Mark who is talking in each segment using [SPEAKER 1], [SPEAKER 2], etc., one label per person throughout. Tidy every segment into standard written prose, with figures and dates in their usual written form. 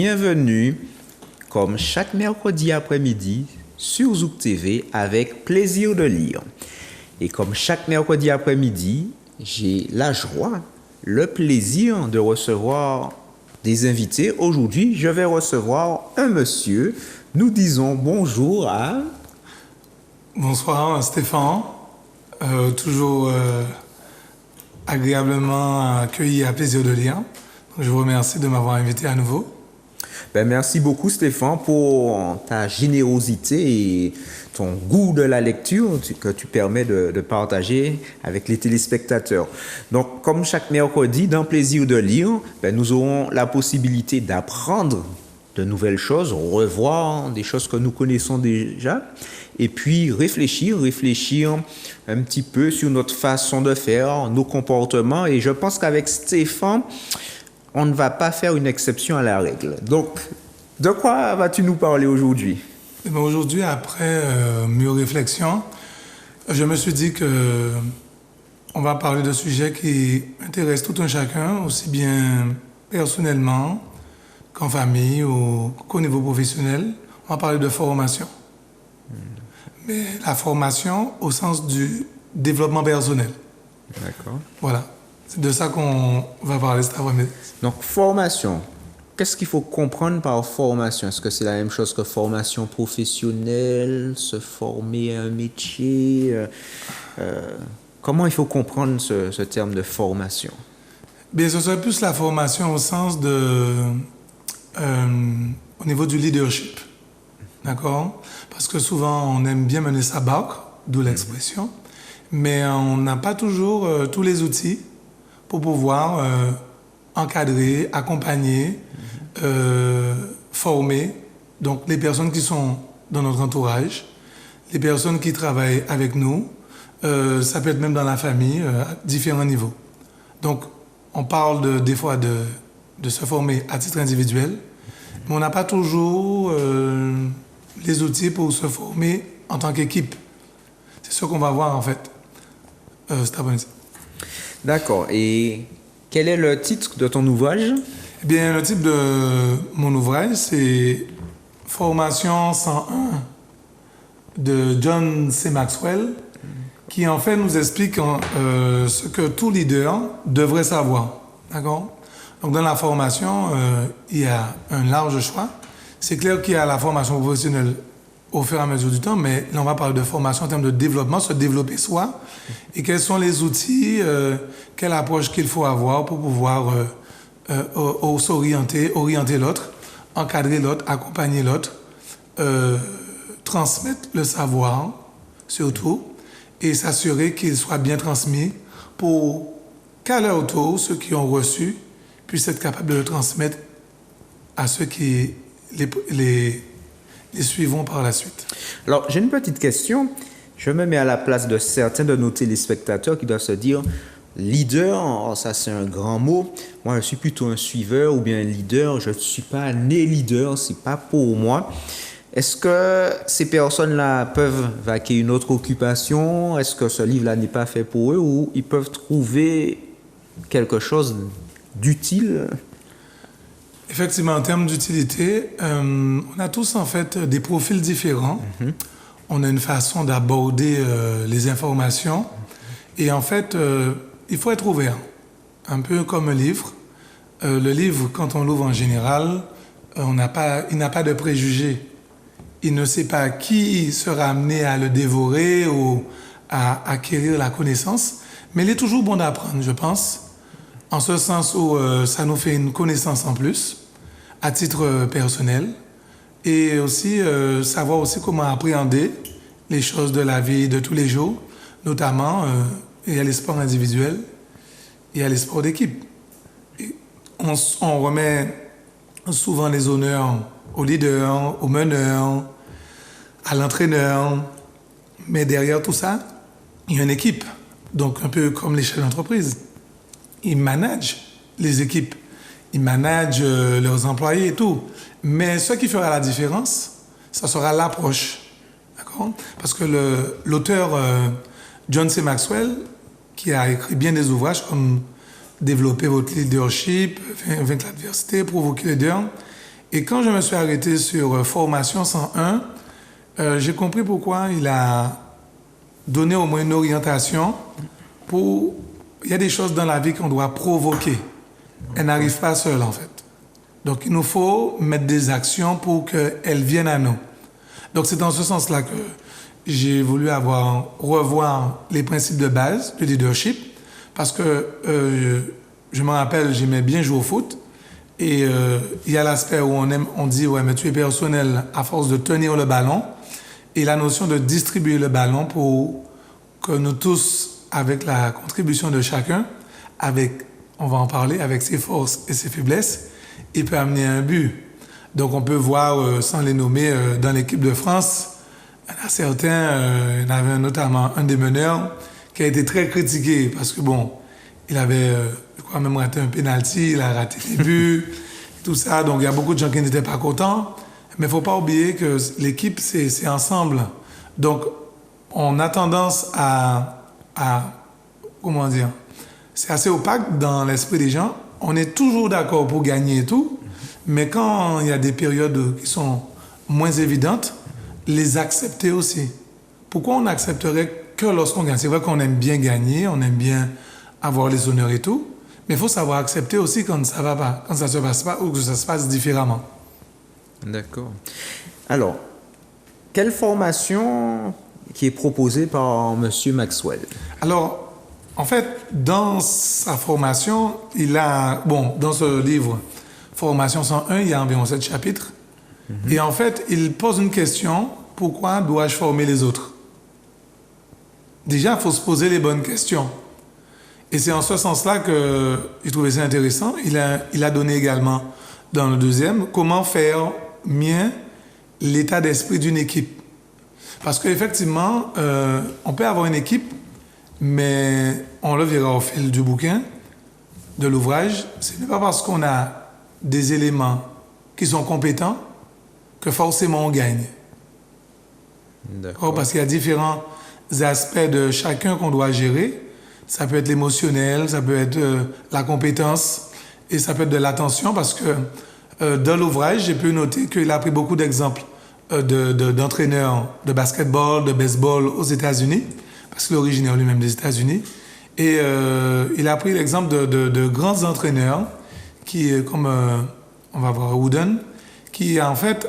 [SPEAKER 1] Bienvenue, comme chaque mercredi après-midi, sur Zouk TV avec plaisir de lire. Et comme chaque mercredi après-midi, j'ai la joie, le plaisir de recevoir des invités. Aujourd'hui, je vais recevoir un monsieur. Nous disons bonjour à...
[SPEAKER 2] Bonsoir Stéphane, toujours agréablement accueilli à plaisir de lire. Donc, je vous remercie de m'avoir invité à nouveau.
[SPEAKER 1] Merci beaucoup Stéphane pour ta générosité et ton goût de la lecture que tu permets de partager avec les téléspectateurs. Donc comme chaque mercredi, dans Plaisir de lire, nous aurons la possibilité d'apprendre de nouvelles choses, revoir des choses que nous connaissons déjà et puis réfléchir un petit peu sur notre façon de faire, nos comportements. Et je pense qu'avec Stéphane, on ne va pas faire une exception à la règle. Donc, de quoi vas-tu nous parler aujourd'hui?
[SPEAKER 2] Aujourd'hui, après mûre réflexion, je me suis dit que on va parler de sujets qui intéressent tout un chacun, aussi bien personnellement qu'en famille ou qu'au niveau professionnel. On va parler de formation. Mais la formation au sens du développement personnel.
[SPEAKER 1] D'accord.
[SPEAKER 2] Voilà. C'est de ça qu'on va parler cet après-midi.
[SPEAKER 1] Donc, formation. Qu'est-ce qu'il faut comprendre par formation? Est-ce que c'est la même chose que formation professionnelle, se former à un métier? Comment il faut comprendre ce terme de formation?
[SPEAKER 2] Bien, ce serait plus la formation au sens de... au niveau du leadership. D'accord? Parce que souvent, on aime bien mener sa barque, d'où l'expression, mais on n'a pas toujours tous les outils pour pouvoir encadrer, accompagner, former donc les personnes qui sont dans notre entourage, les personnes qui travaillent avec nous, ça peut être même dans la famille, à différents niveaux. Donc, on parle des fois de se former à titre individuel, mais on n'a pas toujours les outils pour se former en tant qu'équipe. C'est ce qu'on va voir en fait cet après-midi.
[SPEAKER 1] D'accord. Et quel est le titre de ton ouvrage?
[SPEAKER 2] Eh bien, le titre de mon ouvrage, c'est Formation 101 de John C. Maxwell, qui en fait nous explique ce que tout leader devrait savoir. D'accord? Donc, dans la formation, il y a un large choix. C'est clair qu'il y a la formation professionnelle au fur et à mesure du temps, mais là, on va parler de formation en termes de développement, se développer soi, et quels sont les outils, quelle approche qu'il faut avoir pour pouvoir s'orienter, orienter l'autre, encadrer l'autre, accompagner l'autre, transmettre le savoir, surtout, et s'assurer qu'il soit bien transmis pour qu'à leur tour, ceux qui ont reçu puissent être capables de le transmettre à ceux qui les suivront par la suite.
[SPEAKER 1] Alors, j'ai une petite question. Je me mets à la place de certains de nos téléspectateurs qui doivent se dire leader, ça c'est un grand mot. Moi, je suis plutôt un suiveur ou bien un leader. Je ne suis pas né leader, c'est pas pour moi. Est-ce que ces personnes-là peuvent vaquer une autre occupation? Est-ce que ce livre-là n'est pas fait pour eux ou ils peuvent trouver quelque chose d'utile?
[SPEAKER 2] Effectivement, en termes d'utilité, on a tous en fait des profils différents. On a une façon d'aborder les informations. Et en fait, il faut être ouvert. Un peu comme un livre. Le livre, quand on l'ouvre en général, il n'a pas de préjugés. Il ne sait pas qui sera amené à le dévorer ou à acquérir la connaissance. Mais il est toujours bon d'apprendre, je pense. En ce sens où ça nous fait une connaissance en plus, à titre personnel, et aussi savoir aussi comment appréhender les choses de la vie de tous les jours, notamment il y a les sports individuels, il y a les sports d'équipe. Et on remet souvent les honneurs au leader, au meneur, à l'entraîneur, mais derrière tout ça, il y a une équipe, donc un peu comme les chefs d'entreprise. Ils managent les équipes, ils managent leurs employés et tout. Mais ce qui fera la différence, ça sera l'approche. D'accord? Parce que l'auteur John C. Maxwell, qui a écrit bien des ouvrages comme Développer votre leadership, vaincre l'adversité, provoquer les leaders, Et quand je me suis arrêté sur Formation 101, j'ai compris pourquoi il a donné au moins une orientation pour... Il y a des choses dans la vie qu'on doit provoquer. Elles n'arrivent pas seules, en fait. Donc, il nous faut mettre des actions pour qu'elles viennent à nous. Donc, c'est dans ce sens-là que j'ai voulu revoir les principes de base du leadership, parce que je me rappelle, j'aimais bien jouer au foot, et il y a l'aspect où on dit, ouais, mais tu es personnel à force de tenir le ballon, et la notion de distribuer le ballon pour que nous tous, avec la contribution de chacun, on va en parler, avec ses forces et ses faiblesses, il peut amener un but. Donc on peut voir, sans les nommer, dans l'équipe de France, il y en a certains, il y en avait notamment un des meneurs qui a été très critiqué parce que bon, il avait, je crois même raté un penalty, il a raté des buts, tout ça. Donc il y a beaucoup de gens qui n'étaient pas contents. Mais il ne faut pas oublier que l'équipe, c'est ensemble. Donc on a tendance à comment dire, c'est assez opaque dans l'esprit des gens. On est toujours d'accord pour gagner et tout, mais quand il y a des périodes qui sont moins évidentes, les accepter aussi. Pourquoi on n'accepterait que lorsqu'on gagne? C'est vrai qu'on aime bien gagner, on aime bien avoir les honneurs et tout, mais il faut savoir accepter aussi quand ça ne va pas, quand ça ne se passe pas ou que ça se passe différemment.
[SPEAKER 1] D'accord. Alors, quelle formation qui est proposée par M. Maxwell?
[SPEAKER 2] Alors, en fait, dans sa formation, dans ce livre, Formation 101, il y a environ 7 chapitres. Et en fait, il pose une question, pourquoi dois-je former les autres? Déjà, il faut se poser les bonnes questions. Et c'est en ce sens-là que j'ai trouvé ça intéressant. Il a donné également, dans le deuxième, comment faire mieux l'état d'esprit d'une équipe. Parce qu'effectivement, on peut avoir une équipe, mais on le verra au fil du bouquin, de l'ouvrage, ce n'est pas parce qu'on a des éléments qui sont compétents que forcément on gagne. D'accord. Parce qu'il y a différents aspects de chacun qu'on doit gérer. Ça peut être l'émotionnel, ça peut être la compétence et ça peut être de l'attention parce que dans l'ouvrage, j'ai pu noter qu'il a pris beaucoup d'exemples d'entraîneurs de basketball, de baseball aux États-Unis, parce qu'il est originaire lui-même des États-Unis. Et il a pris l'exemple de grands entraîneurs qui, comme on va voir Wooden, qui en fait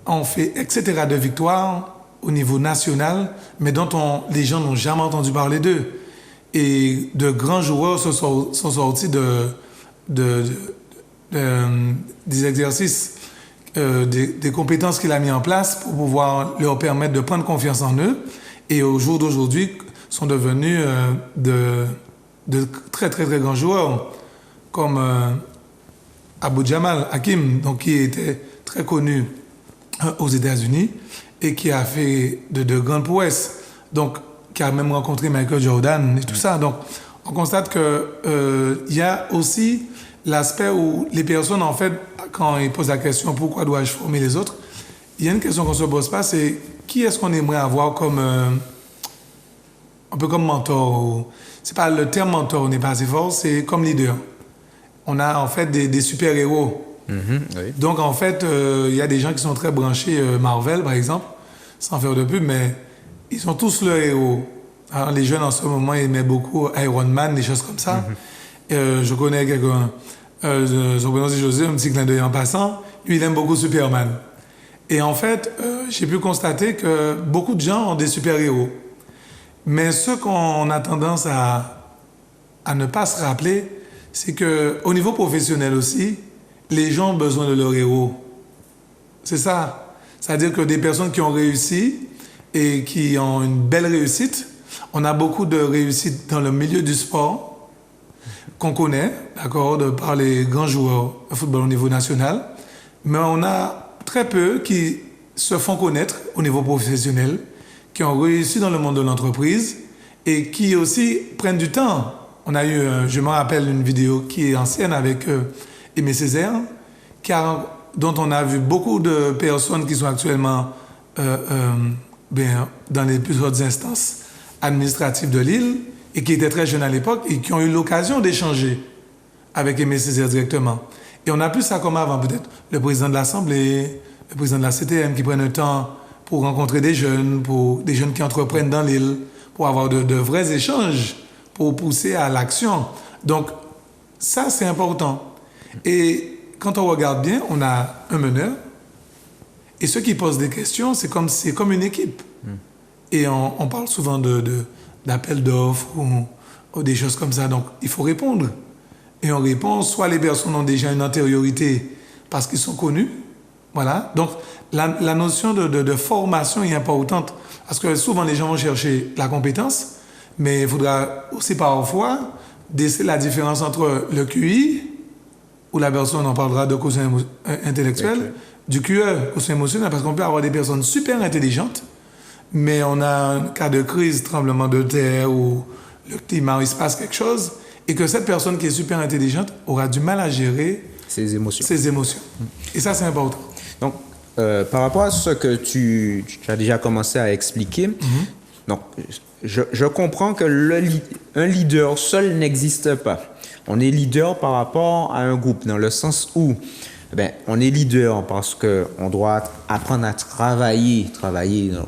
[SPEAKER 2] ont fait etc. de victoires au niveau national, mais dont les gens n'ont jamais entendu parler d'eux. Et de grands joueurs sont sortis des exercices, des compétences qu'il a mis en place pour pouvoir leur permettre de prendre confiance en eux. Et au jour d'aujourd'hui, sont devenus de très, très, très grands joueurs, comme Abou Jamal Hakim, donc, qui était très connu aux États-Unis et qui a fait de grandes prouesses, donc qui a même rencontré Michael Jordan et tout ça. Donc, on constate que y a aussi l'aspect où les personnes, en fait, quand ils posent la question « Pourquoi dois-je former les autres ?», il y a une question qu'on ne se pose pas, c'est qui est-ce qu'on aimerait avoir comme un peu comme mentor. C'est pas le terme mentor n'est pas assez fort, c'est comme leader. On a en fait des super-héros. Oui. Donc en fait, il y a des gens qui sont très branchés Marvel, par exemple, sans faire de pub, mais ils sont tous leurs héros. Alors, les jeunes en ce moment aimaient beaucoup Iron Man, des choses comme ça. Je connais quelqu'un, son prénom c'est José, un petit clin d'œil en passant, lui il aime beaucoup Superman. Et en fait, j'ai pu constater que beaucoup de gens ont des super-héros. Mais ce qu'on a tendance à ne pas se rappeler, c'est qu'au niveau professionnel aussi, les gens ont besoin de leur héros. C'est ça. C'est-à-dire que des personnes qui ont réussi et qui ont une belle réussite, on a beaucoup de réussite dans le milieu du sport qu'on connaît, d'accord, par les grands joueurs de football au niveau national, mais on a très peu qui se font connaître au niveau professionnel, qui ont réussi dans le monde de l'entreprise et qui aussi prennent du temps. On a eu, je me rappelle, une vidéo qui est ancienne avec Aimé Césaire, dont on a vu beaucoup de personnes qui sont actuellement dans les plus hautes instances administratives de l'île et qui étaient très jeunes à l'époque et qui ont eu l'occasion d'échanger avec Aimé Césaire directement. Et on n'a plus ça comme avant, peut-être. Le président de l'Assemblée, le président de la CTM qui prennent un temps pour rencontrer des jeunes qui entreprennent dans l'île, pour avoir de vrais échanges, pour pousser à l'action. Donc, ça, c'est important. Et quand on regarde bien, on a un meneur. Et ceux qui posent des questions, c'est comme une équipe. Et on parle souvent d'appels d'offres ou des choses comme ça. Donc, il faut répondre. Et on répond, soit les personnes ont déjà une antériorité parce qu'ils sont connus. Voilà. Donc, la notion de formation est importante. Parce que souvent, les gens vont chercher la compétence, mais il faudra aussi parfois déceler la différence entre le QI, où la personne, on parlera de quotient intellectuel, du QE, quotient émotionnel, parce qu'on peut avoir des personnes super intelligentes, mais on a un cas de crise, tremblement de terre, ou le climat, il se passe quelque chose, et que cette personne qui est super intelligente aura du mal à gérer
[SPEAKER 1] ses émotions.
[SPEAKER 2] Et ça, c'est important.
[SPEAKER 1] Donc, par rapport à ce que tu as déjà commencé à expliquer, donc, je comprends que un leader seul n'existe pas. On est leader par rapport à un groupe, dans le sens où on est leader parce qu'on doit apprendre à travailler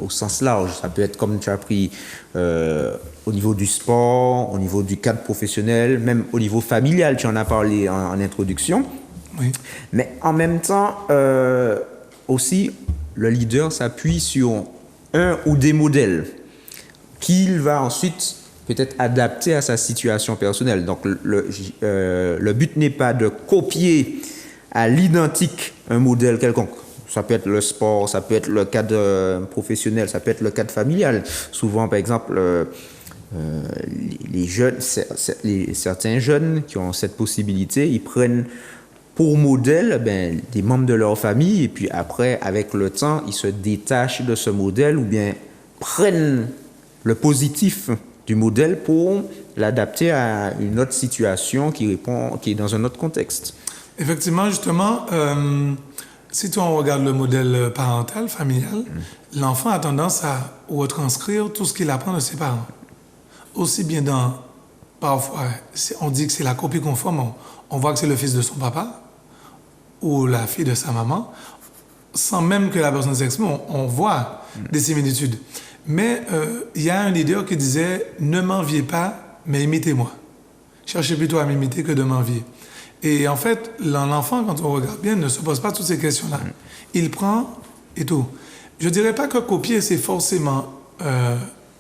[SPEAKER 1] au sens large. Ça peut être comme tu as pris au niveau du sport, au niveau du cadre professionnel, même au niveau familial, tu en as parlé en introduction.
[SPEAKER 2] Oui.
[SPEAKER 1] Mais en même temps, aussi, le leader s'appuie sur un ou des modèles qu'il va ensuite peut-être adapter à sa situation personnelle. Donc, le but n'est pas de copier à l'identique un modèle quelconque. Ça peut être le sport, ça peut être le cadre professionnel, ça peut être le cadre familial. Souvent, par exemple, certains jeunes qui ont cette possibilité, ils prennent pour modèle des membres de leur famille et puis après, avec le temps, ils se détachent de ce modèle ou bien prennent le positif du modèle pour l'adapter à une autre situation qui est dans un autre contexte.
[SPEAKER 2] Effectivement, justement, si on regarde le modèle parental, familial, l'enfant a tendance à retranscrire tout ce qu'il apprend de ses parents. Aussi bien parfois, on dit que c'est la copie conforme, on voit que c'est le fils de son papa ou la fille de sa maman, sans même que la personne s'exprime, on voit des similitudes. Mais il y a un leader qui disait « Ne m'enviez pas, mais imitez-moi. Cherchez plutôt à m'imiter que de m'envier. » Et en fait, l'enfant, quand on regarde bien, ne se pose pas toutes ces questions-là. Il prend et tout. Je ne dirais pas que copier, c'est forcément...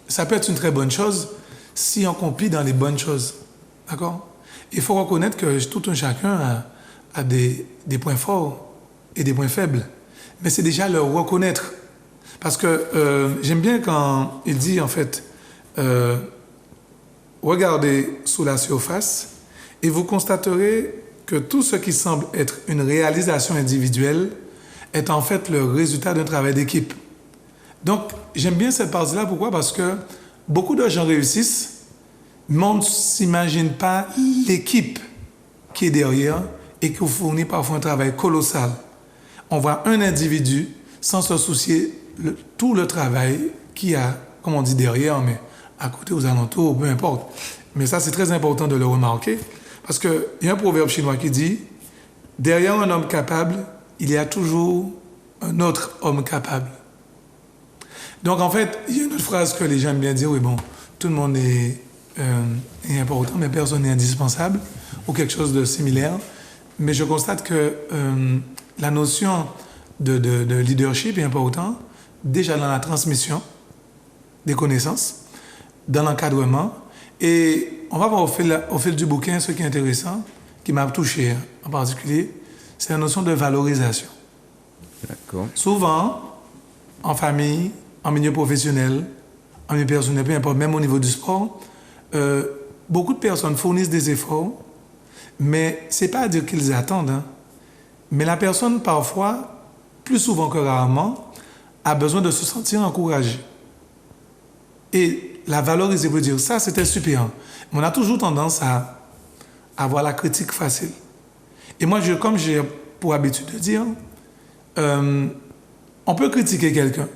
[SPEAKER 2] ça peut être une très bonne chose si on copie dans les bonnes choses. D'accord? Il faut reconnaître que tout un chacun a des points forts et des points faibles. Mais c'est déjà le reconnaître. Parce que j'aime bien quand il dit, en fait, regardez sous la surface et vous constaterez que tout ce qui semble être une réalisation individuelle est en fait le résultat d'un travail d'équipe. Donc, j'aime bien cette partie-là. Pourquoi? Parce que beaucoup de gens réussissent, mais on ne s'imagine pas l'équipe qui est derrière et qui fournit parfois un travail colossal. On voit un individu sans se soucier tout le travail qu'il y a, comme on dit, derrière, mais à côté, aux alentours, peu importe. Mais ça, c'est très important de le remarquer, parce qu'il y a un proverbe chinois qui dit « Derrière un homme capable, il y a toujours un autre homme capable. » Donc, en fait, il y a une autre phrase que les gens aiment bien dire « Oui, bon, tout le monde est important, mais personne n'est indispensable » ou quelque chose de similaire. Mais je constate que la notion de leadership est importante, déjà dans la transmission des connaissances, dans l'encadrement. Et on va voir au fil du bouquin ce qui est intéressant, qui m'a touché en particulier, c'est la notion de valorisation.
[SPEAKER 1] D'accord.
[SPEAKER 2] Souvent, en famille, en milieu professionnel, en milieu personnel, peu importe, même au niveau du sport, beaucoup de personnes fournissent des efforts, mais ce n'est pas à dire qu'ils attendent. Hein. Mais la personne, parfois, plus souvent que rarement, a besoin de se sentir encouragée. Et la valoriser veut dire ça, c'était super. Mais on a toujours tendance à avoir la critique facile. Et moi, comme j'ai pour habitude de dire, on peut critiquer quelqu'un,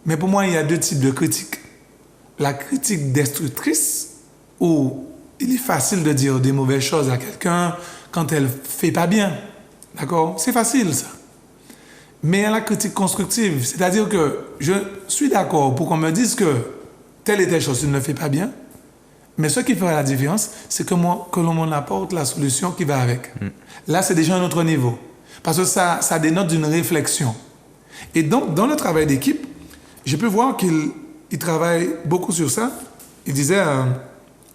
[SPEAKER 2] mais pour moi, il y a deux types de critiques. La critique destructrice, où il est facile de dire des mauvaises choses à quelqu'un quand elle ne fait pas bien. D'accord? C'est facile, ça. Mais il y a la critique constructive. C'est-à-dire que je suis d'accord pour qu'on me dise que telle et telle chose, tu ne le fais pas bien. Mais ce qui fera la différence, c'est que l'on m'en apporte la solution qui va avec. Là, c'est déjà un autre niveau. Parce que ça dénote d'une réflexion. Et donc, dans le travail d'équipe, je peux voir qu'il travaille beaucoup sur ça. Il disait,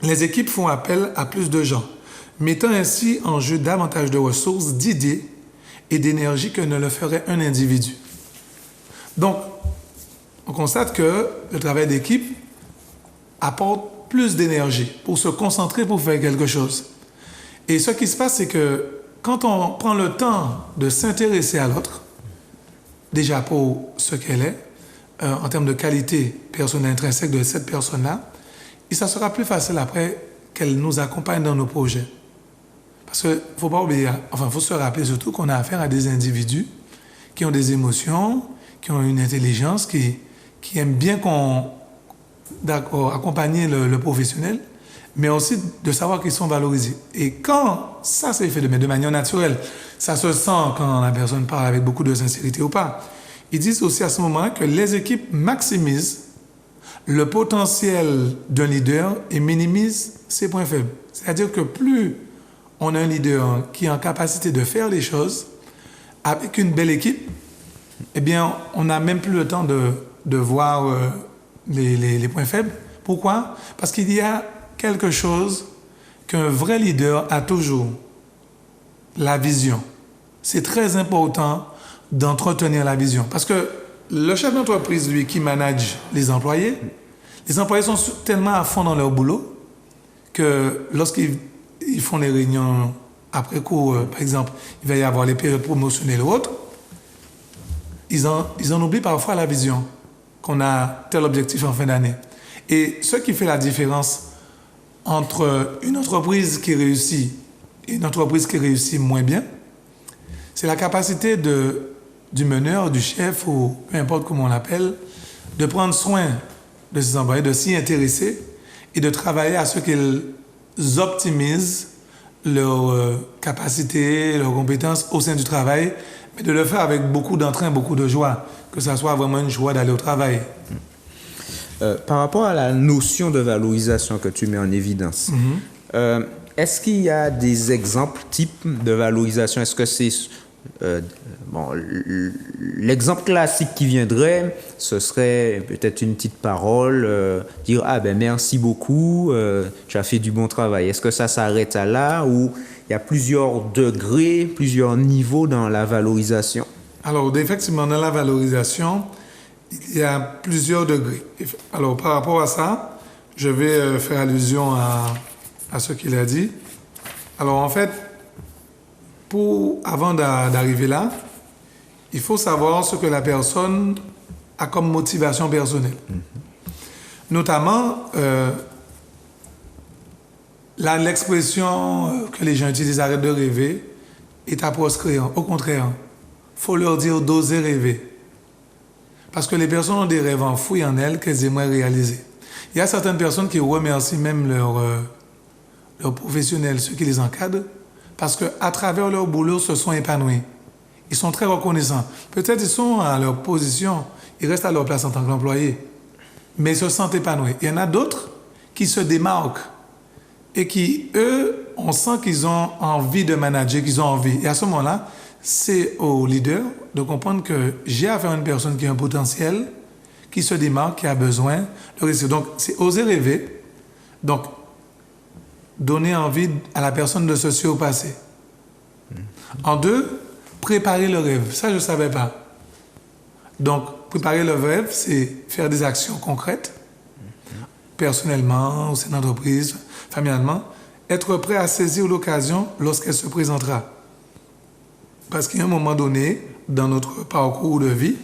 [SPEAKER 2] les équipes font appel à plus de gens, mettant ainsi en jeu davantage de ressources, d'idées et d'énergie que ne le ferait un individu. Donc, on constate que le travail d'équipe apporte plus d'énergie pour se concentrer pour faire quelque chose. Et ce qui se passe, c'est que quand on prend le temps de s'intéresser à l'autre, déjà pour ce qu'elle est, en termes de qualité personnelle intrinsèque de cette personne-là, et ça sera plus facile après qu'elle nous accompagne dans nos projets. Parce qu'il ne faut pas oublier, il faut se rappeler surtout qu'on a affaire à des individus qui ont des émotions, qui ont une intelligence, qui aiment bien accompagner le professionnel, mais aussi de savoir qu'ils sont valorisés. Et quand ça s'est fait de manière naturelle, ça se sent quand la personne parle avec beaucoup de sincérité ou pas. Ils disent aussi à ce moment-là que les équipes maximisent le potentiel d'un leader et minimisent ses points faibles. C'est-à-dire que plus on a un leader qui est en capacité de faire les choses avec une belle équipe, eh bien, on n'a même plus le temps de voir les points faibles. Pourquoi? Parce qu'il y a quelque chose qu'un vrai leader a toujours, la vision. C'est très important d'entretenir la vision. Parce que le chef d'entreprise, lui, qui manage les employés sont tellement à fond dans leur boulot que lorsqu'ils font les réunions après coup, par exemple, il va y avoir les périodes promotionnelles ou autres, ils en oublient parfois la vision, qu'on a tel objectif en fin d'année. Et ce qui fait la différence entre une entreprise qui réussit et une entreprise qui réussit moins bien, c'est la capacité du meneur, du chef, ou peu importe comment on l'appelle, de prendre soin de ses employés, de s'y intéresser et de travailler à ce qu'ils optimisent leur capacité, leurs compétences au sein du travail, mais de le faire avec beaucoup d'entrain, beaucoup de joie, que ça soit vraiment une joie d'aller au travail.
[SPEAKER 1] Par rapport à la notion de valorisation que tu mets en évidence, est-ce qu'il y a des exemples types de valorisation? Est-ce que c'est... l'exemple classique qui viendrait, ce serait peut-être une petite parole, dire « Ah ben merci beaucoup, tu as fait du bon travail ». Est-ce que ça s'arrête à là ou il y a plusieurs degrés, plusieurs niveaux dans la valorisation?
[SPEAKER 2] Alors, effectivement, dans la valorisation, il y a plusieurs degrés. Alors, par rapport à ça, je vais faire allusion à ce qu'il a dit. Alors, en fait, avant d'arriver là, il faut savoir ce que la personne a comme motivation personnelle. Notamment, l'expression que les gens utilisent, arrête de rêver, est à proscrire. Au contraire, il faut leur dire d'oser rêver. Parce que les personnes ont des rêves enfouis en elles qu'elles aimeraient réaliser. Il y a certaines personnes qui remercient même leurs professionnels, ceux qui les encadrent, parce qu'à travers leur boulot, se sont épanouis. Ils sont très reconnaissants. Peut-être ils sont à leur position, ils restent à leur place en tant qu'employés, mais ils se sentent épanouis. Il y en a d'autres qui se démarquent et qui, eux, on sent qu'ils ont envie de manager, qu'ils ont envie. Et à ce moment-là, c'est au leader de comprendre que j'ai affaire à une personne qui a un potentiel, qui se démarque, qui a besoin de réussir. Donc, c'est oser rêver. Donc, donner envie à la personne de se surpasser. En deux, préparer le rêve. Ça, je ne savais pas. Donc, préparer le rêve, c'est faire des actions concrètes, personnellement, au sein d'entreprise, familialement, être prêt à saisir l'occasion lorsqu'elle se présentera. Parce qu'à un moment donné, dans notre parcours de vie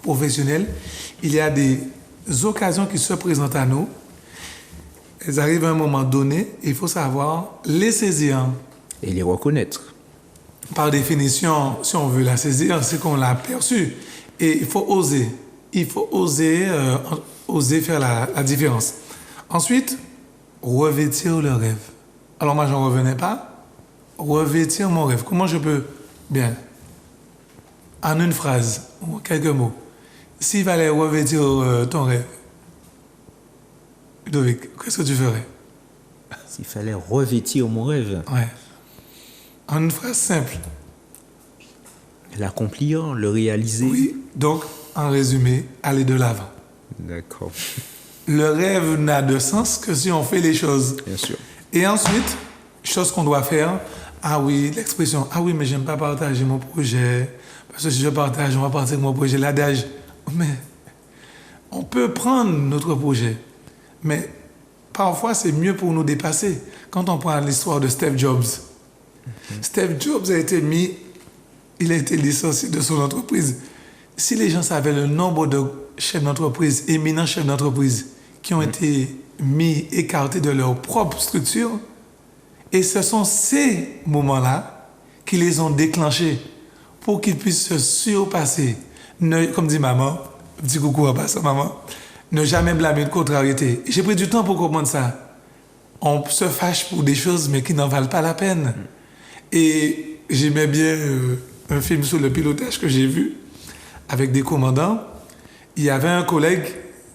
[SPEAKER 2] professionnel, il y a des occasions qui se présentent à nous. Elles arrivent à un moment donné, et il faut savoir les saisir.
[SPEAKER 1] Et les reconnaître.
[SPEAKER 2] Par définition, si on veut la saisir, c'est qu'on l'a perçue. Et il faut oser. Il faut oser faire la différence. Ensuite, revêtir le rêve. Alors moi, j'en revenais pas. Revêtir mon rêve. Comment je peux Bien. En une phrase, ou quelques mots, s'il fallait revêtir ton rêve, Ludovic, qu'est-ce que tu ferais?
[SPEAKER 1] S'il fallait revêtir mon rêve,
[SPEAKER 2] Ouais. En une phrase simple.
[SPEAKER 1] l'accomplir, le réaliser.
[SPEAKER 2] Oui. Donc, en résumé, aller de l'avant.
[SPEAKER 1] D'accord,
[SPEAKER 2] Le rêve n'a de sens que si on fait les choses.
[SPEAKER 1] bien sûr.
[SPEAKER 2] Et ensuite, chose qu'on doit faire, ah oui, l'expression, ah oui, mais j'aime pas partager mon projet, parce que si je partage, on va partir de mon projet, l'adage. Mais on peut prendre notre projet, mais parfois c'est mieux pour nous dépasser. Quand on prend l'histoire de Steve Jobs, Steve Jobs il a été licencié de son entreprise. Si les gens savaient le nombre de chefs d'entreprise, éminents chefs d'entreprise, qui ont été écartés de leur propre structure, et ce sont ces moments-là qui les ont déclenchés pour qu'ils puissent se surpasser. Comme dit maman, petit coucou à passant maman, ne jamais blâmer de contrariété. J'ai pris du temps pour comprendre ça. On se fâche pour des choses, mais qui n'en valent pas la peine. Et j'aimais bien un film sur le pilotage que j'ai vu avec des commandants. Il y avait un collègue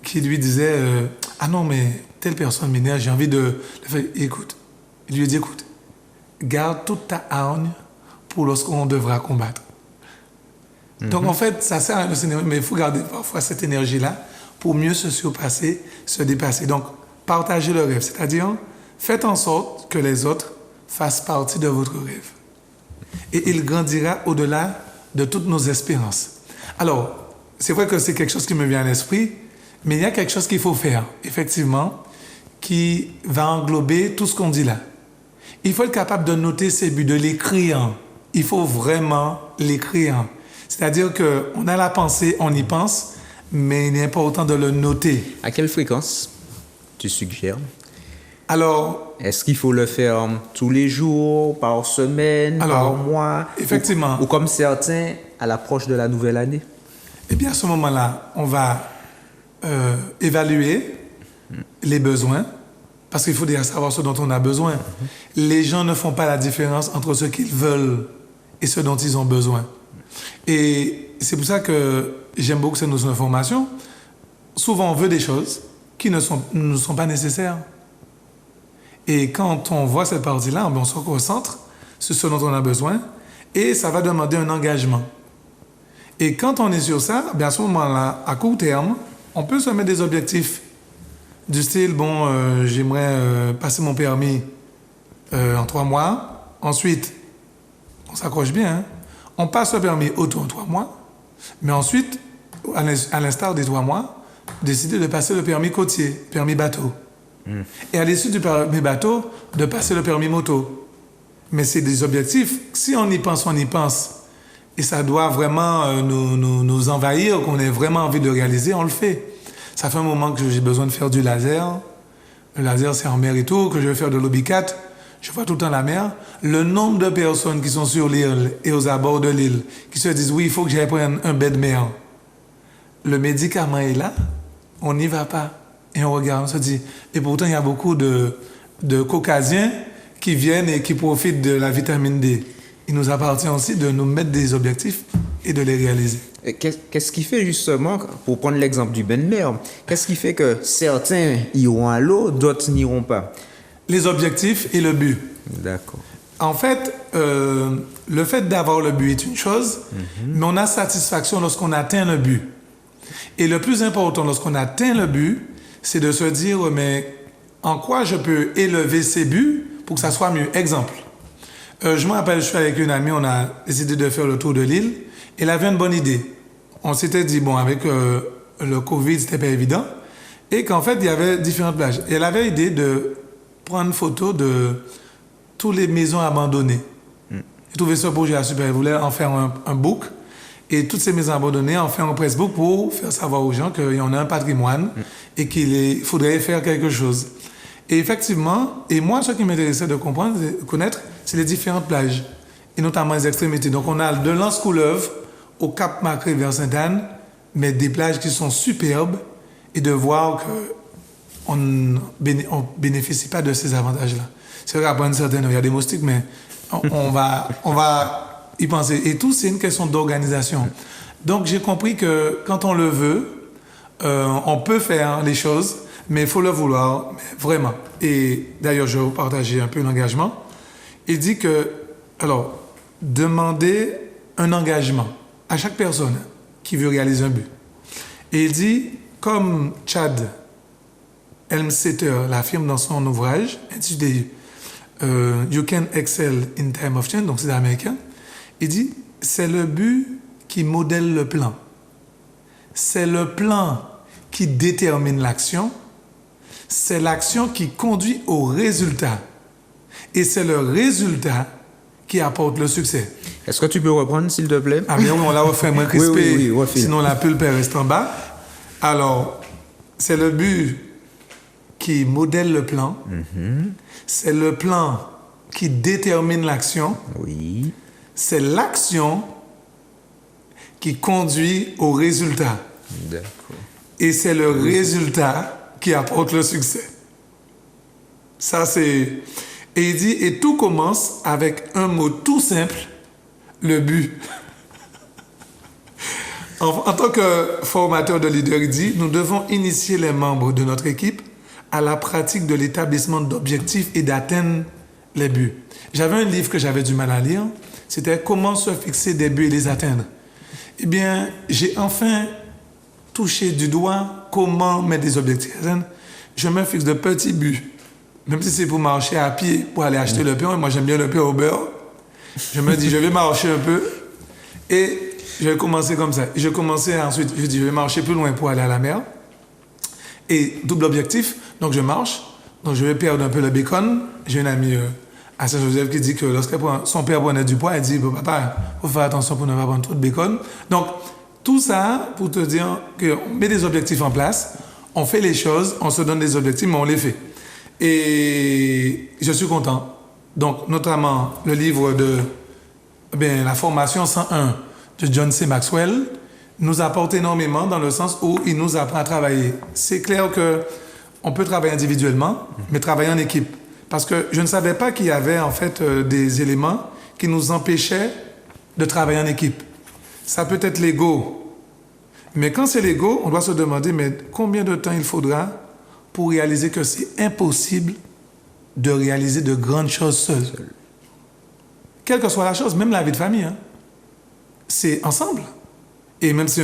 [SPEAKER 2] qui lui disait ah non, mais telle personne m'énerve, j'ai envie de faire. Écoute, il lui a dit écoute, garde toute ta hargne pour lorsqu'on devra combattre. Donc en fait, ça sert à rien de s'énerver, mais il faut garder parfois cette énergie-là pour mieux se surpasser, se dépasser. Donc, partagez le rêve, c'est-à-dire faites en sorte que les autres fassent partie de votre rêve. Et il grandira au-delà de toutes nos espérances. Alors, c'est vrai que c'est quelque chose qui me vient à l'esprit, mais il y a quelque chose qu'il faut faire, effectivement, qui va englober tout ce qu'on dit là. Il faut être capable de noter ses buts, de l'écrire. Il faut vraiment l'écrire. C'est-à-dire qu'on a la pensée, on y pense, mais il est important de le noter.
[SPEAKER 1] À quelle fréquence tu suggères?
[SPEAKER 2] Alors,
[SPEAKER 1] Est-ce qu'il faut le faire tous les jours, par semaine, par mois?
[SPEAKER 2] Effectivement.
[SPEAKER 1] Ou comme certains, à l'approche de la nouvelle année?
[SPEAKER 2] Eh bien, à ce moment-là, on va évaluer les besoins, parce qu'il faut déjà savoir ce dont on a besoin. Les gens ne font pas la différence entre ce qu'ils veulent et ce dont ils ont besoin. Et c'est pour ça que j'aime beaucoup cette notion de formation. Souvent, on veut des choses qui ne sont pas nécessaires. Et quand on voit cette partie-là, on se concentre sur ce dont on a besoin et ça va demander un engagement. Et quand on est sur ça, bien à ce moment-là, à court terme, on peut se mettre des objectifs du style, j'aimerais passer mon permis en 3 mois. Ensuite, on s'accroche bien, hein? On passe le permis auto en 3 mois, mais ensuite, à l'instar des 3 mois, décider de passer le permis côtier, permis bateau. Et à l'issue du permis bateau, de passer le permis moto. Mais c'est des objectifs, si on y pense, on y pense. Et ça doit vraiment nous envahir, qu'on ait vraiment envie de réaliser, on le fait. Ça fait un moment que j'ai besoin de faire du laser. Le laser, c'est en mer et tout, que je vais faire de l'obicat. Je vois tout le temps la mer. Le nombre de personnes qui sont sur l'île et aux abords de l'île, qui se disent, oui, il faut que j'aille prendre un bain de mer. Le médicament est là, on n'y va pas. Et on regarde, on se dit, et pourtant il y a beaucoup de Caucasiens qui viennent et qui profitent de la vitamine D. Il nous appartient aussi de nous mettre des objectifs et de les réaliser.
[SPEAKER 1] Qu'est-ce qui fait justement, pour prendre l'exemple du bain de mer, qu'est-ce qui fait que certains iront à l'eau, d'autres n'iront pas?
[SPEAKER 2] Les objectifs et le but.
[SPEAKER 1] D'accord.
[SPEAKER 2] En fait, le fait d'avoir le but est une chose, mais on a satisfaction lorsqu'on atteint le but. Et le plus important lorsqu'on atteint le but, c'est de se dire, mais en quoi je peux élever ces buts pour que ça soit mieux? Exemple, je me rappelle, je suis avec une amie, on a décidé de faire le tour de l'île. Elle avait une bonne idée. On s'était dit, bon, avec le Covid, c'était pas évident. Et qu'en fait, il y avait différentes plages. Et elle avait l'idée de prendre une photo de toutes les maisons abandonnées. Elle trouvait ce projet super. Elle voulait en faire un book. Et toutes ces maisons abandonnées, en faire un pressbook pour faire savoir aux gens qu'il y en a un patrimoine et qu'il faudrait faire quelque chose. Et effectivement, et moi, ce qui m'intéressait de comprendre, de connaître, c'est les différentes plages, et notamment les extrémités. Donc, on a de l'Anse-Couleuvre au Cap-Macré vers Sainte-Anne, mais des plages qui sont superbes, et de voir qu'on ne bénéficie pas de ces avantages-là. C'est vrai qu'après une certaine, il y a des moustiques, mais on va y penser. Et tout, c'est une question d'organisation. Donc, j'ai compris que quand on le veut, on peut faire les choses, mais il faut le vouloir, mais vraiment. Et d'ailleurs, je vais vous partager un peu l'engagement. Il dit que, alors, demandez un engagement à chaque personne qui veut réaliser un but. Et il dit, comme Chad Elmstetter l'affirme dans son ouvrage, intitulé You Can Excel in Time of Change, donc c'est américain, il dit, c'est le but qui modèle le plan. C'est le plan qui détermine l'action. C'est l'action qui conduit au résultat. Et c'est le résultat qui apporte le succès.
[SPEAKER 1] Est-ce que tu peux reprendre, s'il te plaît?
[SPEAKER 2] Ah bien oui, on l'a refait moins crispé,
[SPEAKER 1] oui,
[SPEAKER 2] sinon la pulpe reste en bas. Alors, c'est le but qui modèle le plan. C'est le plan qui détermine l'action.
[SPEAKER 1] Oui.
[SPEAKER 2] C'est l'action qui conduit au résultat.
[SPEAKER 1] D'accord.
[SPEAKER 2] Et c'est le résultat qui apporte le succès. Ça, c'est... Et il dit, et tout commence avec un mot tout simple, le but. En tant que formateur de leader, il dit, nous devons initier les membres de notre équipe à la pratique de l'établissement d'objectifs et d'atteindre les buts. J'avais un livre que j'avais du mal à lire, c'était « Comment se fixer des buts et les atteindre ». Eh bien, j'ai enfin touché du doigt comment mettre des objectifs. Je me fixe de petits buts, même si c'est pour marcher à pied, pour aller acheter le pain. Moi, j'aime bien le pain au beurre. Je me dis, je vais marcher un peu et je vais commencer comme ça. Je commençais ensuite, je dis, je vais marcher plus loin pour aller à la mer. Et double objectif, donc je marche, donc je vais perdre un peu le bacon. J'ai un ami à Saint-Joseph qui dit que lorsque son père prenait du poids, il dit, papa, il faut faire attention pour ne pas prendre trop de bacon. Donc, tout ça pour te dire qu'on met des objectifs en place, on fait les choses, on se donne des objectifs, mais on les fait. Et je suis content. Donc, notamment, le livre de la formation 101 de John C. Maxwell nous apporte énormément dans le sens où il nous apprend à travailler. C'est clair qu'on peut travailler individuellement, mais travailler en équipe. Parce que je ne savais pas qu'il y avait en fait des éléments qui nous empêchaient de travailler en équipe. Ça peut être l'ego. Mais quand c'est l'ego, on doit se demander, mais combien de temps il faudra pour réaliser que c'est impossible de réaliser de grandes choses seul. Quelle que soit la chose, même la vie de famille, hein, c'est ensemble. Et même si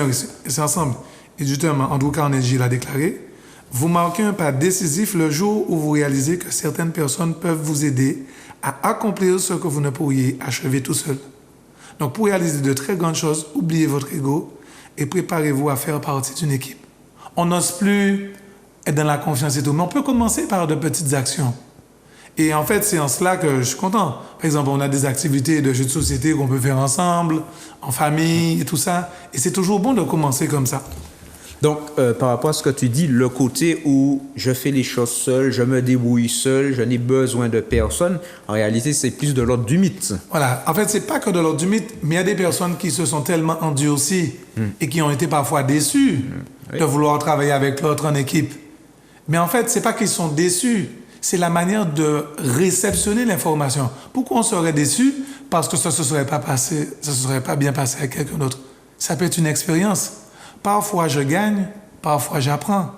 [SPEAKER 2] c'est ensemble. Et justement, Andrew Carnegie l'a déclaré, vous marquez un pas décisif le jour où vous réalisez que certaines personnes peuvent vous aider à accomplir ce que vous ne pourriez achever tout seul. Donc, pour réaliser de très grandes choses, oubliez votre ego et préparez-vous à faire partie d'une équipe. On n'ose plus être dans la confiance et tout, mais on peut commencer par de petites actions. Et en fait, c'est en cela que je suis content. Par exemple, on a des activités de jeux de société qu'on peut faire ensemble, en famille et tout ça. Et c'est toujours bon de commencer comme ça.
[SPEAKER 1] Donc, par rapport à ce que tu dis, le côté où je fais les choses seul, je me débrouille seul, je n'ai besoin de personne, en réalité, c'est plus de l'ordre du mythe.
[SPEAKER 2] Voilà. En fait, c'est pas que de l'ordre du mythe, mais il y a des personnes qui se sont tellement endurcies et qui ont été parfois déçues de vouloir travailler avec l'autre en équipe. Mais en fait, c'est pas qu'ils sont déçus. C'est la manière de réceptionner l'information. Pourquoi on serait déçu? Parce que ça ne se serait pas passé, ça se serait pas bien passé avec quelqu'un d'autre. Ça peut être une expérience. Parfois, je gagne, parfois, j'apprends.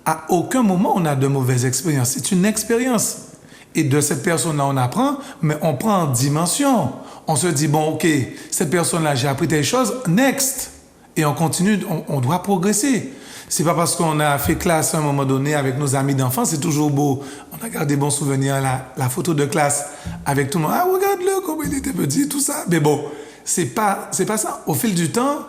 [SPEAKER 2] À aucun moment, on a de mauvaises expériences. C'est une expérience. Et de cette personne-là, on apprend, mais on prend en dimension. On se dit, bon, OK, cette personne-là, j'ai appris telle chose, next. Et on continue, on doit progresser. C'est pas parce qu'on a fait classe à un moment donné avec nos amis d'enfance, c'est toujours beau. On a gardé bons souvenirs, la photo de classe avec tout le monde. Ah, regarde-le, comme il était petit, tout ça. Mais bon, c'est pas ça. Au fil du temps,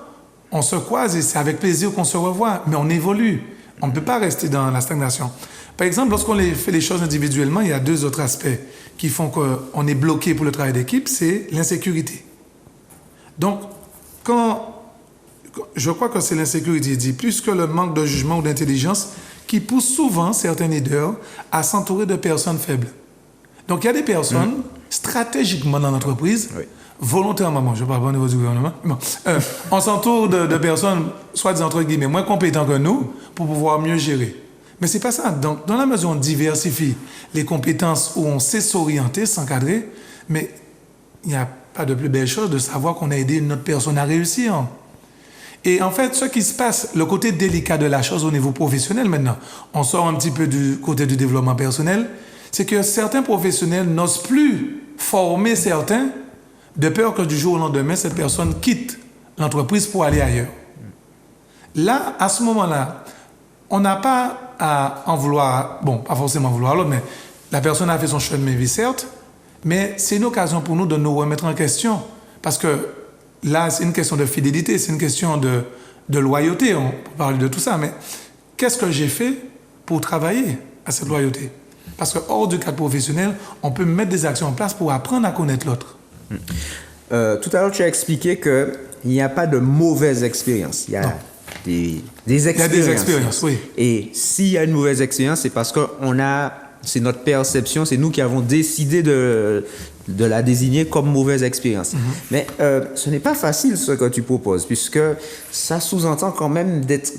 [SPEAKER 2] on se croise et c'est avec plaisir qu'on se revoit. Mais on évolue. On ne peut pas rester dans la stagnation. Par exemple, lorsqu'on fait les choses individuellement, il y a deux autres aspects qui font qu'on est bloqué pour le travail d'équipe, c'est l'insécurité. Donc, je crois que c'est l'insécurité, dit, plus que le manque de jugement ou d'intelligence qui pousse souvent certains leaders à s'entourer de personnes faibles. Donc, il y a des personnes, stratégiquement dans l'entreprise, volontairement, je ne parle pas au niveau du gouvernement, bon, on s'entoure de personnes, soit entre guillemets, moins compétentes que nous, pour pouvoir mieux gérer. Mais ce n'est pas ça. Donc, dans la mesure où on diversifie les compétences, où on sait s'orienter, s'encadrer, mais il y a pas de plus belle chose de savoir qu'on a aidé une autre personne à réussir. Et en fait, ce qui se passe, le côté délicat de la chose au niveau professionnel maintenant, on sort un petit peu du côté du développement personnel, c'est que certains professionnels n'osent plus former certains de peur que du jour au lendemain, cette personne quitte l'entreprise pour aller ailleurs. Là, à ce moment-là, on n'a pas à en vouloir, bon, pas forcément vouloir l'autre, mais la personne a fait son chemin de vie, certes, mais c'est une occasion pour nous de nous remettre en question. Parce que là, c'est une question de fidélité, c'est une question de loyauté. On peut parler de tout ça, mais qu'est-ce que j'ai fait pour travailler à cette loyauté? Parce que hors du cadre professionnel, on peut mettre des actions en place pour apprendre à connaître l'autre.
[SPEAKER 1] Tout à l'heure, tu as expliqué qu'il n'y a pas de mauvaise expérience. Il y a des expériences.
[SPEAKER 2] Il y a des expériences, oui.
[SPEAKER 1] Et s'il y a une mauvaise expérience, c'est parce c'est notre perception, c'est nous qui avons décidé de la désigner comme mauvaise expérience. Mais ce n'est pas facile ce que tu proposes, puisque ça sous-entend quand même d'être...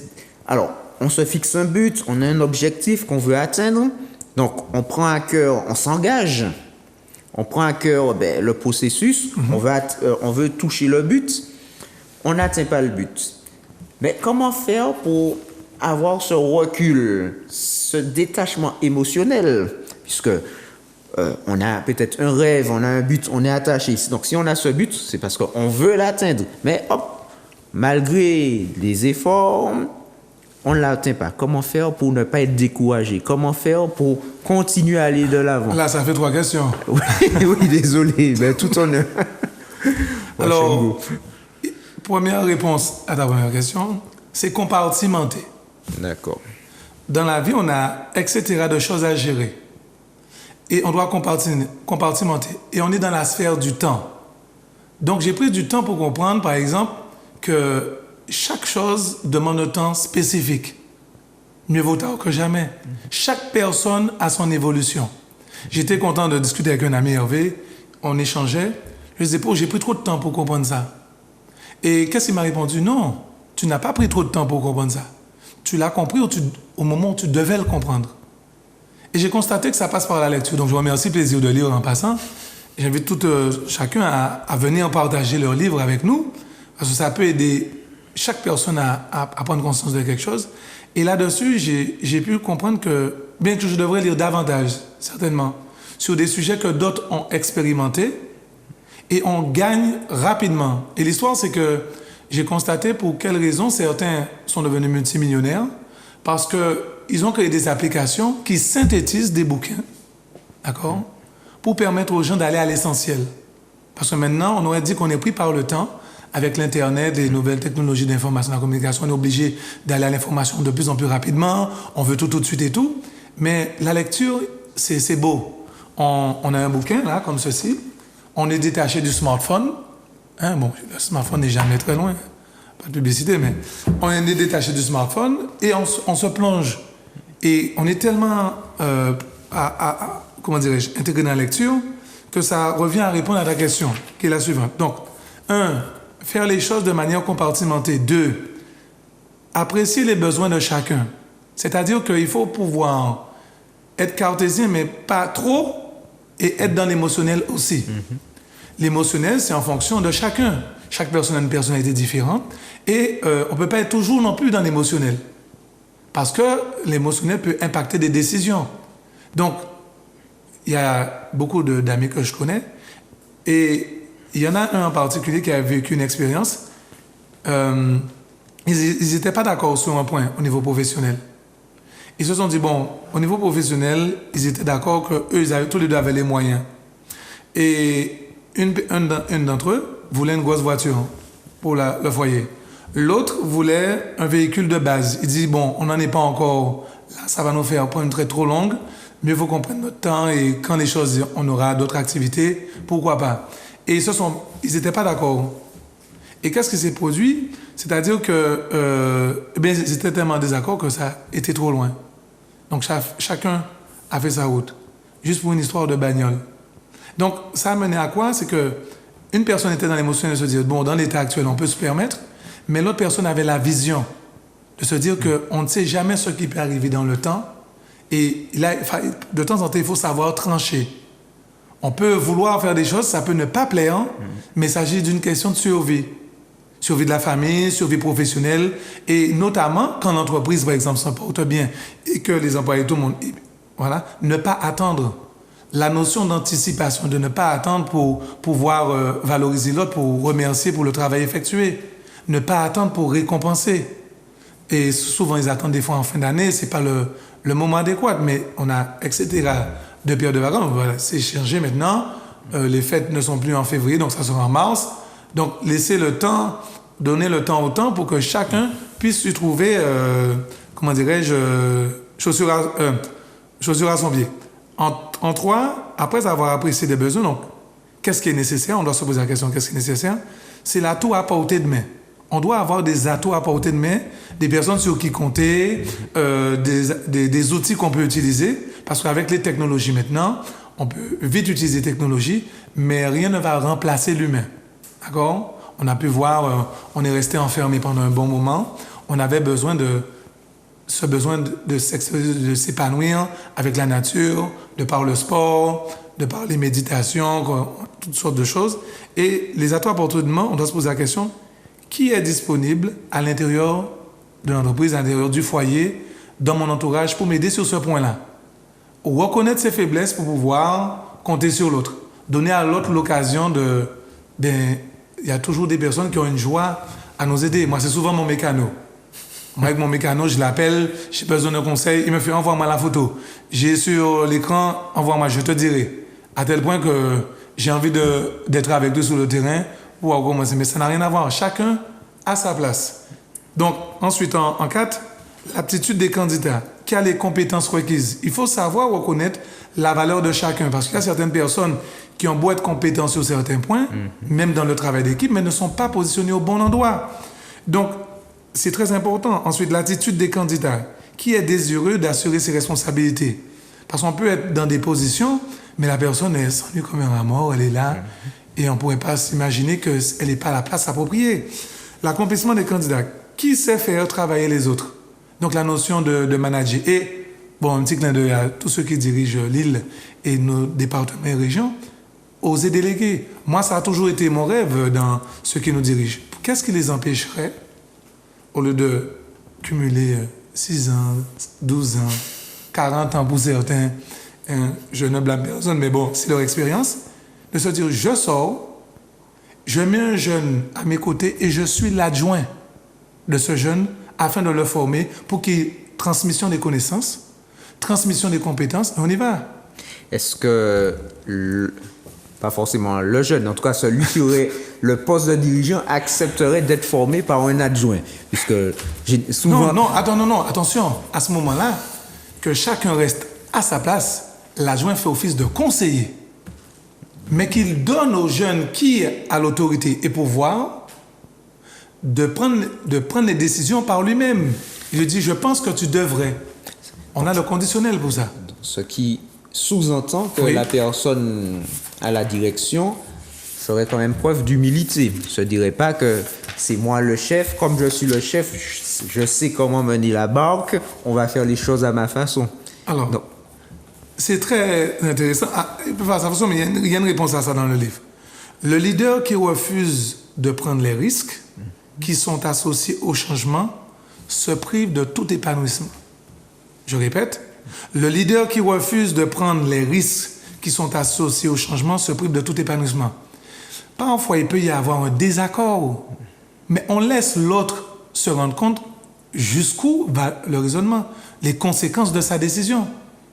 [SPEAKER 1] Alors, on se fixe un but, on a un objectif qu'on veut atteindre, donc on prend à cœur, on s'engage, on prend à cœur le processus, on veut toucher le but, on n'atteint pas le but. Mais comment faire pour avoir ce recul, ce détachement émotionnel, puisque on a peut-être un rêve, on a un but, on est attaché. Donc si on a ce but, c'est parce qu'on veut l'atteindre. Mais hop, malgré les efforts, on ne l'atteint pas. Comment faire pour ne pas être découragé? Comment faire pour continuer à aller de l'avant?
[SPEAKER 2] Là, ça fait 3 questions.
[SPEAKER 1] Oui, oui, désolé, mais tout honneur.
[SPEAKER 2] Alors, première réponse à ta première question, c'est compartimenter.
[SPEAKER 1] D'accord.
[SPEAKER 2] Dans la vie, on a etc. de choses à gérer. Et on doit compartimenter. Et on est dans la sphère du temps. Donc, j'ai pris du temps pour comprendre, par exemple, que chaque chose demande un temps spécifique. Mieux vaut tard que jamais. Chaque personne a son évolution. J'étais content de discuter avec un ami, Hervé. On échangeait. Je lui disais, j'ai pris trop de temps pour comprendre ça. Et qu'est-ce qu'il m'a répondu? Non, tu n'as pas pris trop de temps pour comprendre ça. Tu l'as compris au moment où tu devais le comprendre. Et j'ai constaté que ça passe par la lecture. Donc, je remercie Plaisir de lire en passant. J'invite chacun à venir partager leur livre avec nous, parce que ça peut aider chaque personne à prendre conscience de quelque chose. Et là-dessus, j'ai pu comprendre que, bien que je devrais lire davantage, certainement, sur des sujets que d'autres ont expérimentés, et on gagne rapidement. Et l'histoire, c'est que j'ai constaté pour quelles raisons certains sont devenus multimillionnaires, parce qu'ils ont créé des applications qui synthétisent des bouquins, d'accord, pour permettre aux gens d'aller à l'essentiel. Parce que maintenant, on aurait dit qu'on est pris par le temps, avec l'Internet, les nouvelles technologies d'information et de la communication, on est obligé d'aller à l'information de plus en plus rapidement, on veut tout de suite et tout, mais la lecture, c'est beau. On a un bouquin, là, comme ceci, on est détaché du smartphone. Bon, le smartphone n'est jamais très loin. Pas de publicité, mais on est détaché du smartphone et on se plonge. Et on est tellement, comment dirais-je, intégré dans la lecture que ça revient à répondre à ta question, qui est la suivante. Donc, 1, faire les choses de manière compartimentée. 2, apprécier les besoins de chacun. C'est-à-dire qu'il faut pouvoir être cartésien, mais pas trop, et être dans l'émotionnel aussi. L'émotionnel, c'est en fonction de chacun. Chaque personne a une personnalité différente. Et on ne peut pas être toujours non plus dans l'émotionnel. Parce que l'émotionnel peut impacter des décisions. Donc, il y a beaucoup d'amis que je connais. Et il y en a un en particulier qui a vécu une expérience. Ils n'étaient pas d'accord sur un point au niveau professionnel. Ils se sont dit, bon, au niveau professionnel, ils étaient d'accord qu'eux, tous les deux avaient les moyens. Et un d'entre eux voulait une grosse voiture pour le foyer. L'autre voulait un véhicule de base. Il dit, bon, on n'en est pas encore là, ça va nous faire pas une traite trop longue, mieux vaut qu'on prenne notre temps et quand les choses, on aura d'autres activités, pourquoi pas. Et ils n'étaient pas d'accord. Et qu'est-ce qui s'est produit? C'est-à-dire que, ils étaient tellement en désaccord que ça était trop loin. Donc chacun a fait sa route, juste pour une histoire de bagnole. Donc, ça a mené à quoi? C'est qu'une personne était dans l'émotion de se dire, bon, dans l'état actuel, on peut se permettre, mais l'autre personne avait la vision de se dire qu'on ne sait jamais ce qui peut arriver dans le temps. Et là, de temps en temps, il faut savoir trancher. On peut vouloir faire des choses, ça peut ne pas plaire, mais il s'agit d'une question de survie. Survie de la famille, survie professionnelle, et notamment quand l'entreprise, par exemple, se porte bien et que les employés, tout le monde, voilà, ne pas attendre. La notion d'anticipation, de ne pas attendre pour pouvoir valoriser l'autre, pour remercier pour le travail effectué. Ne pas attendre pour récompenser. Et souvent, ils attendent des fois en fin d'année, c'est pas le moment adéquat, mais on a, etc., de période de vacances, voilà, c'est changé maintenant. Les fêtes ne sont plus en février, donc ça sera en mars. Donc, laisser le temps, donner le temps au temps pour que chacun puisse y trouver, comment dirais-je, chaussures à son pied. En trois, après avoir apprécié des besoins, donc, qu'est-ce qui est nécessaire? On doit se poser la question, qu'est-ce qui est nécessaire? C'est l'atout à portée de main. On doit avoir des atouts à portée de main, des personnes sur qui compter, des outils qu'on peut utiliser, parce qu'avec les technologies maintenant, on peut vite utiliser les technologies, mais rien ne va remplacer l'humain. D'accord? On a pu voir, on est resté enfermé pendant un bon moment, on avait besoin de s'épanouir avec la nature, de par le sport, de par les méditations, toutes sortes de choses. Et les atouts à portée de main, on doit se poser la question, qui est disponible à l'intérieur de l'entreprise, à l'intérieur du foyer, dans mon entourage, pour m'aider sur ce point-là? Reconnaître ses faiblesses pour pouvoir compter sur l'autre. Donner à l'autre l'occasion il y a toujours des personnes qui ont une joie à nous aider. Moi, c'est souvent mon mécano. Moi, avec mon mécano, je l'appelle, j'ai besoin de conseil, il me fait envoie-moi la photo. J'ai sur l'écran, envoie-moi, je te dirai. À tel point que j'ai envie d'être avec lui sur le terrain pour commencer. Mais ça n'a rien à voir. Chacun a sa place. Donc, ensuite, en 4, l'aptitude des candidats. Qui a les compétences requises? Il faut savoir reconnaître la valeur de chacun. Parce qu'il y a certaines personnes qui ont beau être compétentes sur certains points, même dans le travail d'équipe, mais ne sont pas positionnées au bon endroit. Donc, c'est très important. Ensuite, l'attitude des candidats. Qui est désireux d'assurer ses responsabilités? Parce qu'on peut être dans des positions, mais la personne est s'ennuie comme un rat mort, elle est là, et on ne pourrait pas s'imaginer qu'elle n'est pas à la place appropriée. L'accomplissement des candidats. Qui sait faire travailler les autres? Donc, la notion de manager. Et, bon, un petit clin d'œil à tous ceux qui dirigent l'île et nos départements et régions, oser déléguer. Moi, ça a toujours été mon rêve dans ceux qui nous dirigent. Qu'est-ce qui les empêcherait, au lieu de cumuler 6 ans, 12 ans, 40 ans pour certains, je ne blâme personne, mais bon, c'est leur expérience, de se dire, je sors, je mets un jeune à mes côtés et je suis l'adjoint de ce jeune afin de le former pour qu'il y ait transmission des connaissances, transmission des compétences, et on y va.
[SPEAKER 1] Est-ce que, pas forcément le jeune, en tout cas celui qui aurait le poste de dirigeant accepterait d'être formé par un adjoint? Puisque souvent...
[SPEAKER 2] Non, attention, à ce moment-là, que chacun reste à sa place, l'adjoint fait office de conseiller, mais qu'il donne aux jeunes qui a l'autorité et pouvoir de prendre les décisions par lui-même. Il lui dit, je pense que tu devrais. On a le conditionnel pour ça.
[SPEAKER 1] Ce qui sous-entend que la personne à la direction ferait quand même preuve d'humilité. Ne se dirait pas que c'est moi le chef, comme je suis le chef, je sais comment mener la barque, on va faire les choses à ma façon.
[SPEAKER 2] Alors, c'est très intéressant. Il peut faire sa façon, mais il y a une réponse à ça dans le livre. Le leader qui refuse de prendre les risques qui sont associés au changement se prive de tout épanouissement. Je répète, le leader qui refuse de prendre les risques qui sont associés au changement se prive de tout épanouissement. Parfois, il peut y avoir un désaccord, mais on laisse l'autre se rendre compte jusqu'où va le raisonnement, les conséquences de sa décision.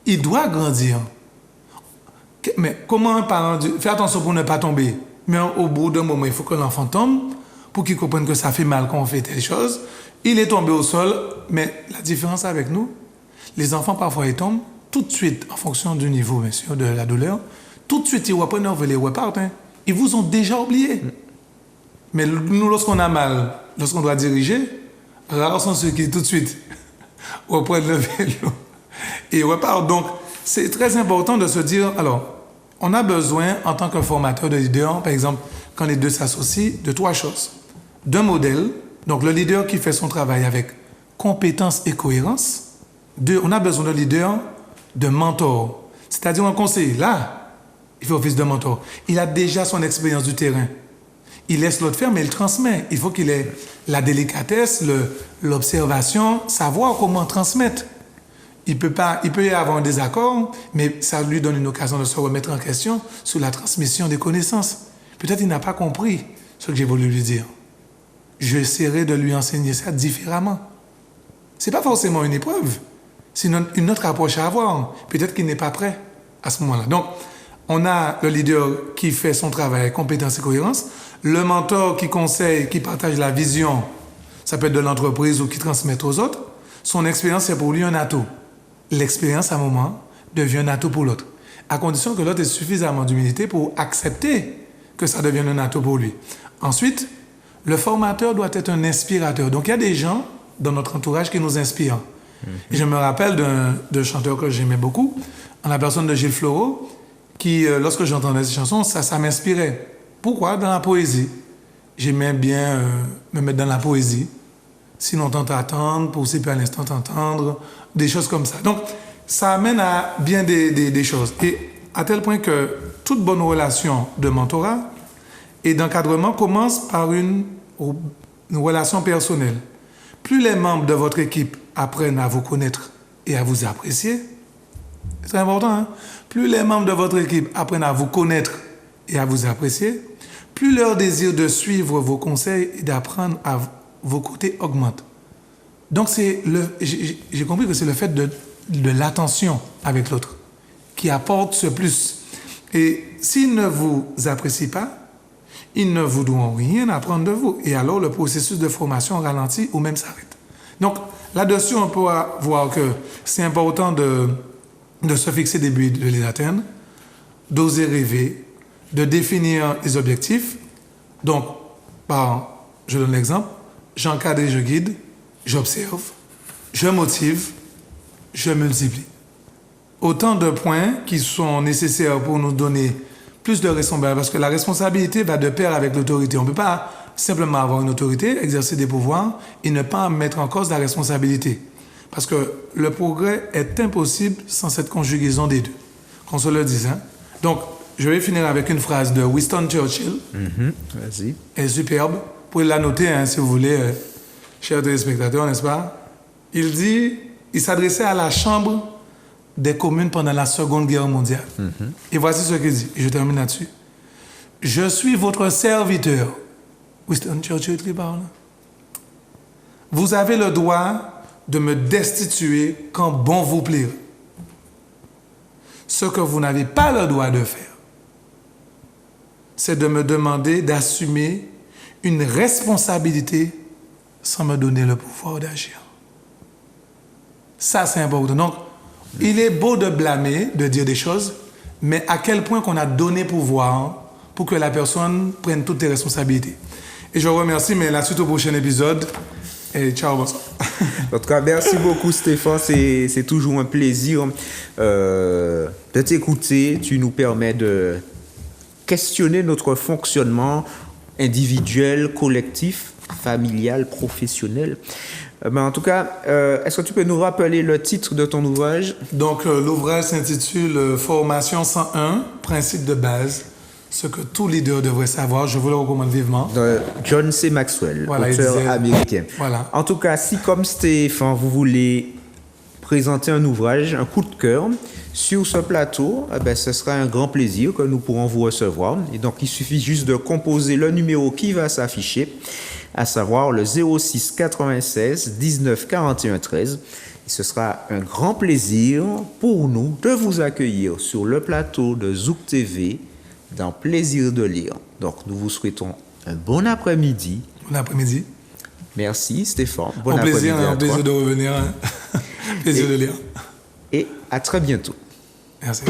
[SPEAKER 2] Il doit grandir. Mais comment un parent dit, fais attention pour ne pas tomber, mais au bout d'un moment, il faut que l'enfant tombe pour qu'il comprenne que ça fait mal quand on fait telle chose. Il est tombé au sol, mais la différence avec nous, les enfants parfois ils tombent tout de suite, en fonction du niveau, bien sûr, de la douleur, tout de suite ils reprennent, ils repartent. Ils vous ont déjà oublié. Mais nous, lorsqu'on a mal, lorsqu'on doit diriger, rares sont ceux qui tout de suite reprennent le vélo et repartent. Donc, c'est très important de se dire, alors, on a besoin, en tant que formateur de leader, par exemple, quand les deux s'associent, de 3 choses. D'un modèle, donc le leader qui fait son travail avec compétence et cohérence. 2, on a besoin d'un leader, de mentor, c'est-à-dire un conseiller. Là, il fait office de mentor. Il a déjà son expérience du terrain. Il laisse l'autre faire, mais il transmet. Il faut qu'il ait la délicatesse, l'observation, savoir comment transmettre. Il peut y avoir un désaccord, mais ça lui donne une occasion de se remettre en question sur la transmission des connaissances. Peut-être il n'a pas compris ce que j'ai voulu lui dire. Je essaierai de lui enseigner ça différemment. Ce n'est pas forcément une épreuve. C'est une autre approche à avoir. Peut-être qu'il n'est pas prêt à ce moment-là. Donc, on a le leader qui fait son travail, compétence et cohérence. Le mentor qui conseille, qui partage la vision, ça peut être de l'entreprise ou qui transmet aux autres. Son expérience, c'est pour lui un atout. L'expérience, à un moment, devient un atout pour l'autre. À condition que l'autre ait suffisamment d'humilité pour accepter que ça devienne un atout pour lui. Ensuite, le formateur doit être un inspirateur. Donc, il y a des gens dans notre entourage qui nous inspirent. Et je me rappelle d'un chanteur que j'aimais beaucoup, en la personne de Gilles Floreau, qui, lorsque j'entendais ces chansons, ça m'inspirait. Pourquoi? Dans la poésie. J'aimais bien me mettre dans la poésie. Si longtemps t'attendre, pour aussi peu à l'instant t'entendre, des choses comme ça. Donc, ça amène à bien des choses. Et à tel point que toute bonne relation de mentorat et d'encadrement commence par une relation personnelle. Plus les membres de votre équipe apprennent à vous connaître et à vous apprécier, c'est très important, hein? Plus les membres de votre équipe apprennent à vous connaître et à vous apprécier, plus leur désir de suivre vos conseils et d'apprendre à vos côtés augmente. Donc, j'ai compris que c'est le fait de l'attention avec l'autre qui apporte ce plus. Et s'ils ne vous apprécient pas, ils ne voudront rien apprendre de vous. Et alors, le processus de formation ralentit ou même s'arrête. Donc, là-dessus, on peut voir que c'est important de se fixer des buts, de les atteindre, d'oser rêver, de définir les objectifs. Donc, je donne l'exemple, j'encadre et je guide, j'observe, je motive, je multiplie. Autant de points qui sont nécessaires pour nous donner plus de responsabilité, parce que la responsabilité va de pair avec l'autorité. On ne peut pas simplement avoir une autorité, exercer des pouvoirs et ne pas mettre en cause la responsabilité. Parce que le progrès est impossible sans cette conjugaison des deux. Qu'on se le dise, hein? Donc, je vais finir avec une phrase de Winston Churchill.
[SPEAKER 1] Vas-y.
[SPEAKER 2] Elle est superbe. Vous pouvez la noter, hein, si vous voulez, chers téléspectateurs, n'est-ce pas? Il s'adressait à la Chambre des communes pendant la Seconde Guerre mondiale. Et voici ce qu'il dit. Et je termine là-dessus. Je suis votre serviteur. Winston Churchill qui parle. Vous avez le droit de me destituer quand bon vous plaira. Ce que vous n'avez pas le droit de faire, c'est de me demander d'assumer une responsabilité sans me donner le pouvoir d'agir. Ça, c'est important. Donc, il est beau de blâmer, de dire des choses, mais à quel point qu'on a donné pouvoir pour que la personne prenne toutes les responsabilités. Et je vous remercie, mais la suite au prochain épisode. Et ciao, bonsoir.
[SPEAKER 1] En tout cas, merci beaucoup Stéphane, c'est toujours un plaisir de t'écouter. Tu nous permets de questionner notre fonctionnement individuel, collectif, familial, professionnel. En tout cas, est-ce que tu peux nous rappeler le titre de ton ouvrage?
[SPEAKER 2] Donc, l'ouvrage s'intitule Formation 101, principe de base. Ce que tout leader devrait savoir, je vous le recommande vivement.
[SPEAKER 1] De John C. Maxwell,
[SPEAKER 2] voilà,
[SPEAKER 1] auteur américain.
[SPEAKER 2] Voilà.
[SPEAKER 1] En tout cas, si comme Stéphane, vous voulez présenter un ouvrage, un coup de cœur sur ce plateau, ce sera un grand plaisir que nous pourrons vous recevoir. Et donc, il suffit juste de composer le numéro qui va s'afficher, à savoir le 06 96 19 41 13. Et ce sera un grand plaisir pour nous de vous accueillir sur le plateau de Zouk TV dans Plaisir de lire. Donc, nous vous souhaitons un bon après-midi.
[SPEAKER 2] Bon après-midi.
[SPEAKER 1] Merci Stéphane.
[SPEAKER 2] Bon plaisir, un plaisir de revenir. Plaisir de lire.
[SPEAKER 1] Et à très bientôt.
[SPEAKER 2] Merci.